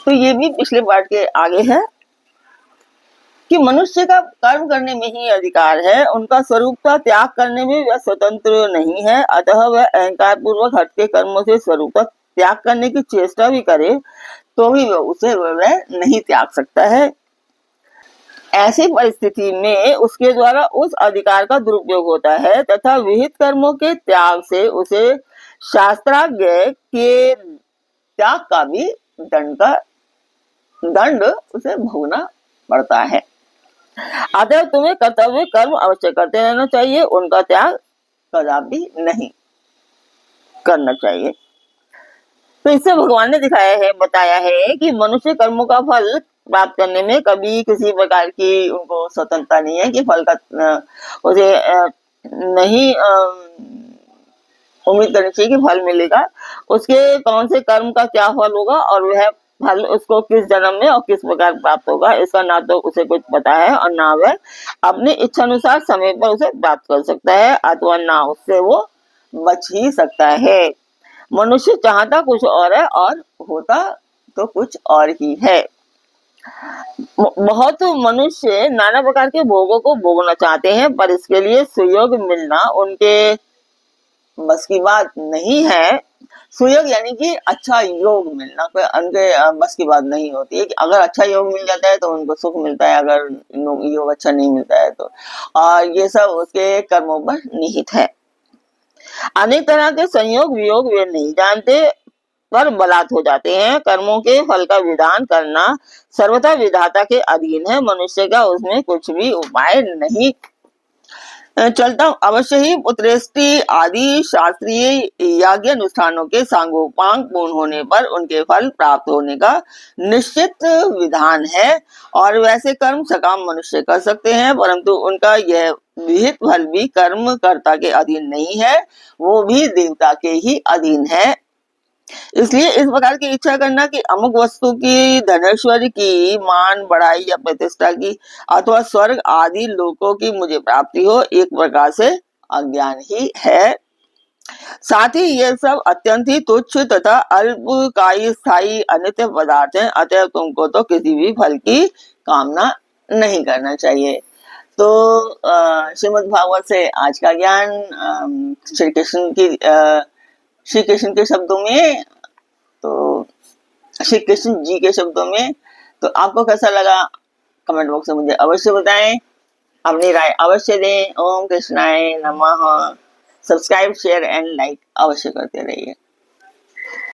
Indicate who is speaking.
Speaker 1: तो ये भी पिछले पाठ के आगे है कि मनुष्य का कर्म करने में ही अधिकार है, उनका स्वरूप का त्याग करने में वह स्वतंत्र नहीं है, अतः वह अहंकार पूर्वक हटके कर्मों से स्वरूप का त्याग करने की चेष्टा भी करे तो भी वह नहीं त्याग सकता है। ऐसी परिस्थिति में उसके द्वारा उस अधिकार का दुरुपयोग होता है तथा विहित कर्मों के त्याग से उसे शास्त्राज्ञ के त्याग का भी दंड उसे भोगना पड़ता है। अतः तुम्हें कर्तव्य कर्म अवश्य करते रहना चाहिए, उनका त्याग कदापि नहीं करना चाहिए। तो इससे भगवान ने बताया है कि मनुष्य कर्मों का फल प्राप्त करने में कभी किसी प्रकार की उनको स्वतंत्रता नहीं है कि फल का उसे नहीं उम्मीद करनी चाहिए कि फल मिलेगा, उसके कौन से कर्म का क्या फल होगा और वह फल उसको किस जन्म में और किस प्रकार प्राप्त होगा, इसका ना तो उसे कुछ पता है और ना वह अपनी इच्छा अनुसार समय पर उसे प्राप्त कर सकता है, अथवा ना उससे वो बच ही सकता है। मनुष्य चाहता कुछ और है और होता तो कुछ और ही है। बहुत मनुष्य नाना प्रकार के भोगों को भोगना चाहते हैं, पर इसके लिए सुयोग मिलना उनके बस की बात नहीं है। सुयोग यानी कि अच्छा योग मिलना कोई उनके बस की बात नहीं होती है कि अगर अच्छा योग मिल जाता है तो उनको सुख मिलता है, अगर योग अच्छा नहीं मिलता है तो ये सब उसके कर्मों पर निहित है। अनेक तरह के संयोग वियोग वे नहीं जानते पर बलात् हो जाते हैं। कर्मों के फल का विधान करना सर्वथा विधाता के अधीन है, मनुष्य का उसमें कुछ भी उपाय नहीं चलता। अवश्य ही पुत्रेष्टि आदि शास्त्रीय यज्ञ अनुष्ठानों के सांगोपांग पूर्ण होने पर उनके फल प्राप्त होने का निश्चित विधान है, और वैसे कर्म सकाम मनुष्य कर सकते हैं, परंतु उनका यह विहित फल भी कर्म कर्ता के अधीन नहीं है, वो भी देवता के ही अधीन है। इसलिए इस प्रकार की इच्छा करना कि अमुक वस्तु की, धनेश्वरी की, मान बढ़ाई या प्रतिष्ठा की अथवा स्वर्ग आदि लोकों की मुझे प्राप्ति हो, एक प्रकार से अज्ञान ही है। साथ ही ये सब अत्यंत ही तुच्छ तथा अल्पकायी स्थायी अनित्य पदार्थ हैं, अतः तुमको तो किसी भी फल की कामना नहीं करना चाहिए। तो श्रीमद् भागवत से आज का ज्ञान श्री कृष्ण के शब्दों में, तो श्री कृष्ण जी के शब्दों में, तो आपको कैसा लगा कमेंट बॉक्स में मुझे अवश्य बताएं, अपनी राय अवश्य दें। ओम कृष्णाय नमः। सब्सक्राइब शेयर एंड लाइक अवश्य करते रहिए।